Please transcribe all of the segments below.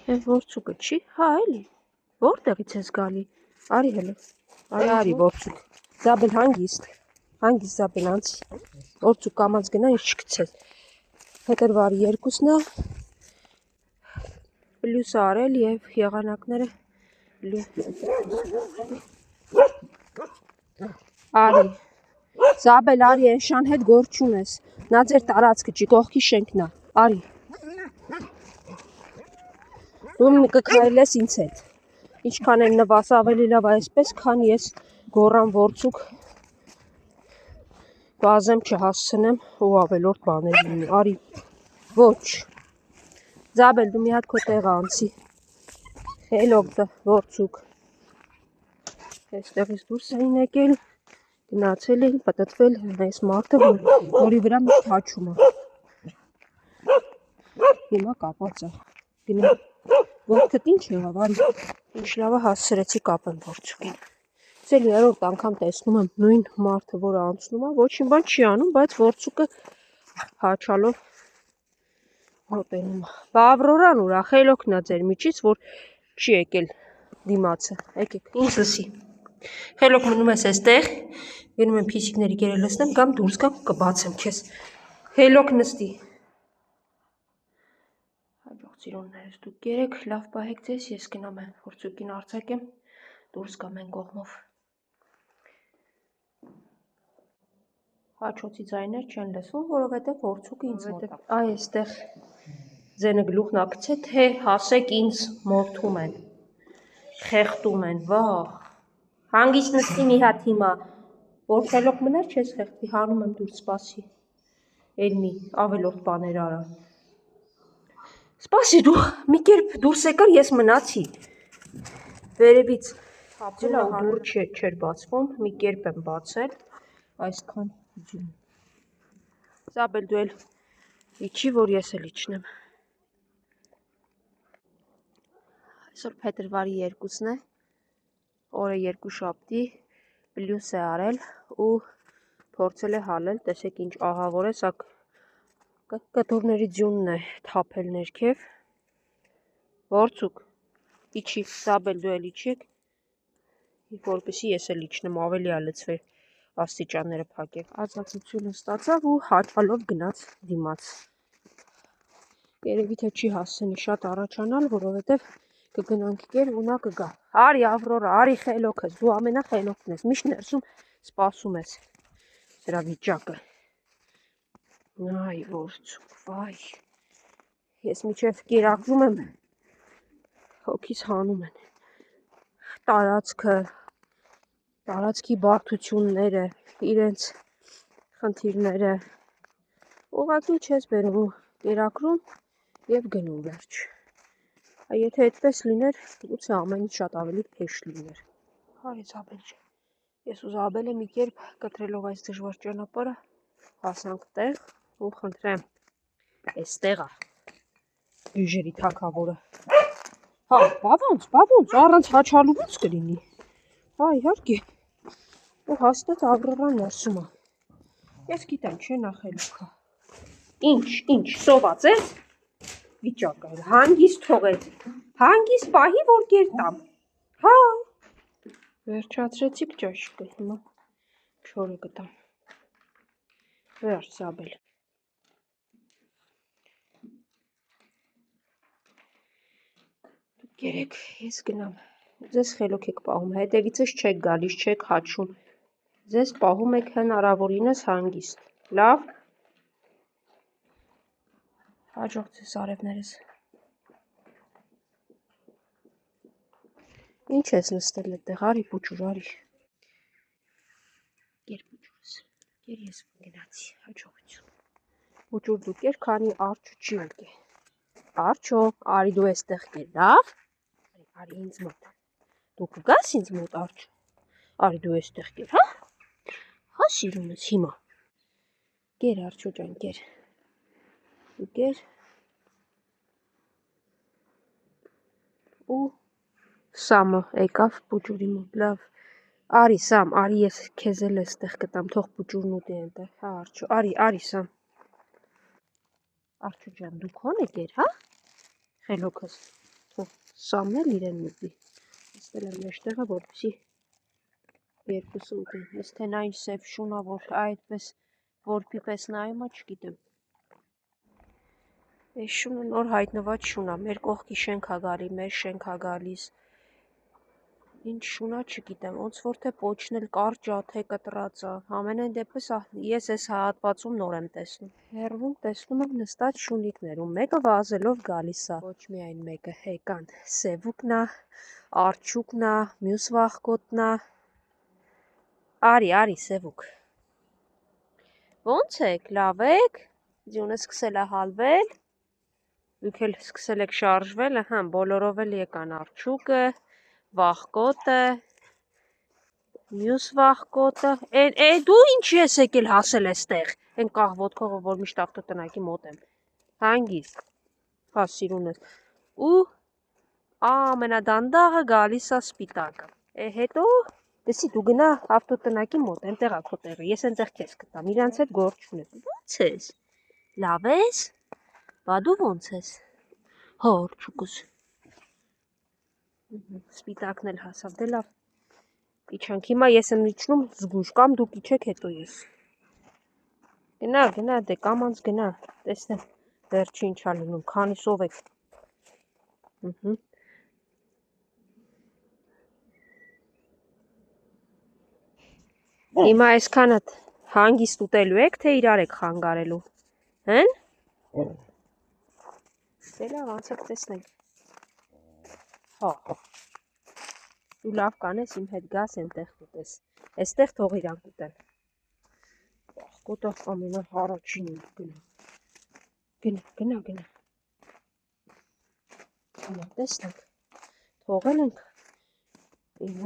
Այն որցուկը չի, հա էլի, որտեղից ես գալի, արի հելը, արի որցուկ, Զաբել հանգիստ Զաբել անցի, որցուկ կամած գնա ինչ չկցես, փետրվարի 2-ն է, պլյուս արել և եղանակները արի, Զաբել արի են շան հետ գոր չունես, նա ձեր տարածքը չի, կողքի շենքն է, արի Դու կքայլես ինձ հետ, ինչքան եմ նվաս ավելի լավ այսպես, քան ես գորան որցուկ բազեմ չհասցնեմ ու ավելորդ բաներ լինի, արի, ոչ, Զաբել դու մի հատ քո տեղը անցի, խելոք որցուկ, այստեղից դուրս էին եկել, գնացել էին, պտտվել այս մարդը, որի վրա միշտ հաչում է, հիմա կապած է, գնա, ոտքդ ինչ եղավ, արի, ինչ լավը հասցրեցի կապեմ որցուկին, Սել երորդ անգամ տեսնում եմ նույն մարդը, որը անցնում է, ոչինչ բան չի անում, բայց որցուկը հաչալով հոտենում է, բա Ավրորան ուրա, խելոքն է ձեր միջից, որ չի եկել դիմացը, եկեք, ինձ լսի, խելոք մնում ես այստեղ, գնում եմ փիսիկների գերը լսնեմ, կամ դուրս գամ կբացեմ քեզ, խելոք նստի, հաջող ծիրոններս դուք գերեք, լավ պահեք ձեզ, ես գնամ եմ որցուկին արձակեմ, դուրս գամ են կողմով, հաչոցի ձայներ չեն լսվում, որովհետև որցուկը ինձ մոտ է, այստեղ ձենը գլուխն ակցե, թե հասեք ինձ մորթում են, խեղտում են, վաղ, հանգիստ նստի մի հատ հիմա, որ խելոք մներ չես խեղտի, հանում եմ դուր սպասի, էլ մի ավելորդ բաներ արա, սպասի դու մի կերպ դուրս եկար, ես մնացի, վերևից հապցելա ու դուր չեր բացվում, մի կերպ եմ բացել, այսքան ջին, Զաբել դու էլ իջի, որ ես էլ իջնեմ, այսօր փետրվարի 2-ն է, օրը 2 շաբթի, պլյուս է արել ու փորձել է հալել, տեսեք ինչ ահավոր է, սա կտորների ձյունն է թափել ներքև, որցուկ, իջի, Զաբել դու էլ իջեք, որպեսի ես էլ իջնեմ, ավելի ալեցվեր աստիճանները փակեք, ածածությունը ստացավ ու հաչալով գնաց դիմաց, երևի թե չի հասցնի շատ առաջանալ, որովհետև կգնանք կեր ու նա կգա, արի Ավրորա, արի խելոքս, դու ամենա խելոքն ես, միշտ ներսում սպասում ես սրա վիճակը, այ որցուկ, վայ, ես միջև կերակրում եմ, հոգիս հանում են, տարածքի բարդությունները, իրենց խնդիրները, ուղղակի չես բերում, կերակրում և գնում վերջ, եթե այդպես լիներ, գուցե ամեն ինչ շատ ավելի հեշտ լիներ, արի Զաբել ջան, ես ու Զաբելը մի կերպ կտրելով այս դժվար ճանապարհը հասանք տեղ ու խնդրեմ, այստեղ է բյուժերի թագավորը, հա, բա ոնց, առանց հաչալու ոնց կլինի, հա իհարկե, ու հաստատ Ավրորան ներսում է, ես գիտեմ չէ նա խելոք է, ինչ, սոված ես, վիճակը հանգիստ թողեց, հանգիստ պահի, որ կեր տամ, հա, վերջացրեցիք ճաշիկը, հիմա չորը կտամ, վերջ Զաբել, դուք գերեք, ես գնամ, ձեզ խելոք եք պահում, հետևիցս չեք գալիս, չեք հաչում, ձեզ պահում եք հնարավորինս հանգիստ, լավ, հաջող ձեզ արևներս, ինչ ես նստել այդտեղ, արի պուճուր, արի, կեր պուճուրս, կեր ես գնացի, հաջողություն, պուճուր դու կեր, քանի արջը չի եկե, արջո, արի դու այստեղ կեր, լավ, արի ինձ մոտ, դու կգաս ինձ մոտ արջը, արի դու այստեղ կեր, հա սիրունս հիմա, կեր արջո ջան, կեր, դու կեր, ու Սամը եկավ պուճուրի մոտ, լավ, արի Սամ, արի ես քեզ էլ էստեղ կտամ, թող պուճուրն ուտի այնտեղ, հա արջո, արի Սամ, արջո ջան, դու քոն եկեր, հա, խելոքս, Սամն էլ իրեն մուտի։ Ստել եմ մեջտեղը, որպեսզի երկուսը ուտեն։ Ես թե նա ինչ սև շունա, որ այդպես որպի պես նայում ա, չգիտեմ։ Այս շունը նոր հայտնված շունա, մեր կողքի շենք ա գալի, մեր շենք ա գալիս։ Ինչ շունա չգիտեմ, ոնց որ թե պոչն էլ կարճ ա, թե կտրած ա։ Ամենայն դեպս ես այս հատվածում նոր եմ տեսնում։ Հեռվում տեսնում եմ նստած շունիկներ, ու մեկը վազելով գալիս ա։ Ոչ միայն մեկը, եկան Սևուկն ա, Արջուկն ա, մյուս վախկոտն ա։ Արի Սևուկ։ Ոնց եք, լավ եք։ Ձյունը սկսել ա հալվել։ Դուք էլ սկսել եք շարժվել, հա, բոլորով էլ եկան Արջուկը, վախկոտը, մյուս վախկոտը, դու ինչ ես եկել հասել էստեղ, են կաղվոտքողը, որ միշտ ավտոտնակի մոտ եմ, հանգիստ, հա սիրունս, ու ամենադանդաղը գալիս ա սպիտակը, հետո, դեսի դու գնա ավտոտնակի մոտ, ենտեղ ա քո տեղը, ես ենտեղ քեզ կտամ, իրանց հետ գործ չունես, ոնց ես, լավ ես, բա դու ոնց ես, հա Արջուկս, սպիտակն էլ հասավ, դե լավ, իչանք, հիմա ես եմ իջնում զգույշ, կամ դուք իջեք հետո ես, գնա, դե կամանց գնա, տեսնեմ, վերջի ինչ ա լինում, քանիսով եք, Հիմա այսքանդ հանգիստ ուտելու եք, թե իրար եք խանգարելու, հեն? Դե լավ, անցեք տեսնենք, հա, դու լավ կանես իմ հետ գաս ենտեղ կուտես, էստեղ թող իրանք ուտեն, կոտախ ամենա հարաչին գնա, տեսնենք, թողել ենք,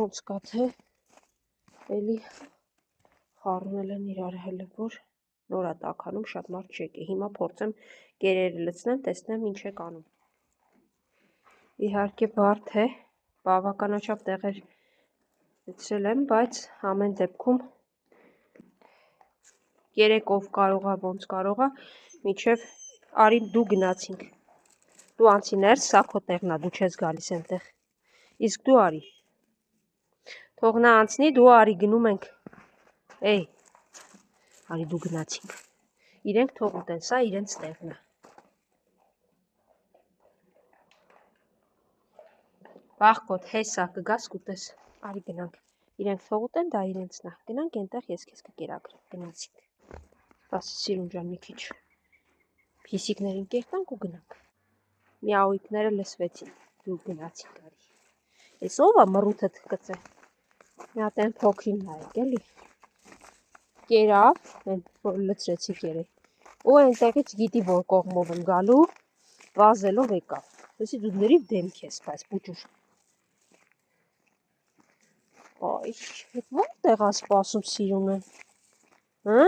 ոնց կա թե, էլի խառնել են իրար հելը, որ նոր ա տաքանում, շատ մարդ չեկե, հիմա փորձեմ կերերը լցնեմ, տեսնեմ ինչ եք անում, իհարկե բարդ է, բավականաչափ տեղեր լցրել եմ, բայց ամեն դեպքում երեկով կարողա, ոնց կարողա, միջև արի դու գնացինք, դու անցի ներս, սա քո տեղն ա, դու չես գալիս ենտեղ, իսկ դու արի, թող նա անցնի, դու արի գնում ենք, արի դու գնացինք, իրենք թող ուտեն, սա իրենց տեղն ա, վախկոտ, հեսա, կգաս կուտես, արի գնանք, իրենք թող ուտեն, դա իրենցն ա, գնանք ենտեղ ես քեզ կկերակրեմ, գնացինք, ասի սիրուն ջան մի քիչ, փիսիկներին կերտանք ու գնանք, միաույկները լսվեցին, դու գնացինք արի, ես ով ա մռութդ կծե, մի հատ են փոքրին նայեք էլի, կերավ, որ լցրեցի կերել, ու ենտեղից գիտի որ կողմով եմ գալու, վազելով եկավ, դեսի դու լրիվ դեմք ես, բայց պուճուր, այ, հետ որտեղ ա սպասում սիրունը, հը?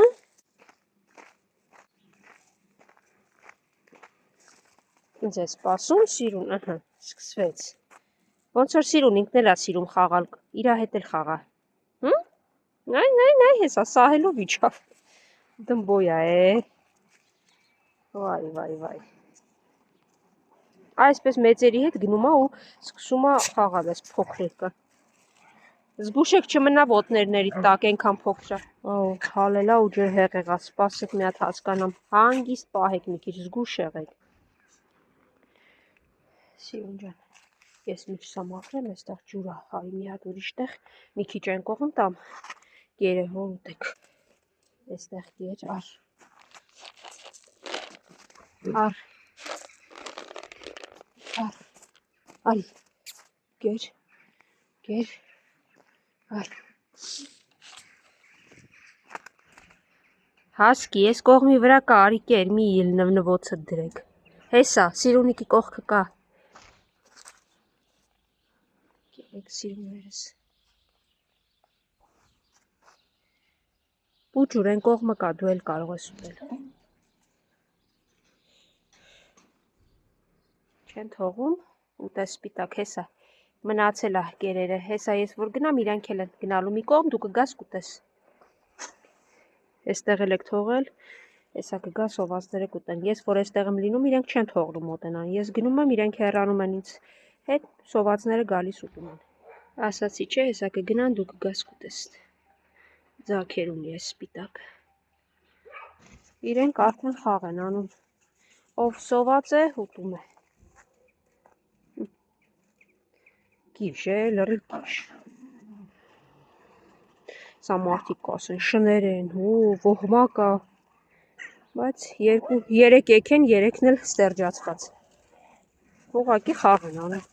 Ինձ է սպասում սիրուն, սկսվեց, ոնց որ սիրուն ինքն էլ ա սիրում խաղալ, իրա հետ էլ խաղա, նայ, հեսա սահելով իջավ, դմբոյա վայ, այսպես մեծերի հետ գնում ա ու սկսում ա խաղալ ես փոքրիկը, զգուշեք չմնա ոտներների տակ, ենքան փոքր ա, հալելա ու ջրհեղեղա, սպասեք մի հատ հասկանամ, հանգիստ պահեք մի քիչ, զգուշ եղեք, սիրուն ջան, ես լույսա մաքրեմ, էստեղ ջուր ա, արի մի հատ ուրիշ տեղ, մի քիչ այն կողմ տամ, կերը հոր ուտեք, էստեղ կեր, արի, կեր, հասկի, ես կողմի վրա կա, արի կեր, մի իլ նվնվոցդ դրեք, հեսա, սիրունիկի կողքը կա, կերեք սիրուններս, պուջուր են կողմը կա, դու էլ կարող ես ուտել, չեն թողում, ուտես սպիտակ, հեսա, մնացել ա կերերը, հեսա ես որ գնամ, իրանք էլ են գնալու մի կողմ, դու կգաս կուտես, էստեղ էլ եք թողել, հեսա կգաս ովազները կուտեն, ես որ էստեղ եմ լինում, իրենք չեն թողնում մոտենան, ես գնում եմ, իրենք հեռանում են ինձ Հետ սովածները գալիս ուտում են։ Ասացի չէ, հեսա կգնան դու կգաս կուտես։ Ձագեր ունի ես սպիտակ։ Իրենք արդեն խաղ են անում։ Ով սոված է, ուտում է։ Գիշ է, լրիվ գիշ։ Սա մարդիկ կասեն, շներ են, ոհմա կա։ Բայց 2-3 եկեն, 3-ն էլ ստերջացված։ Ուղղակի խաղ են անում։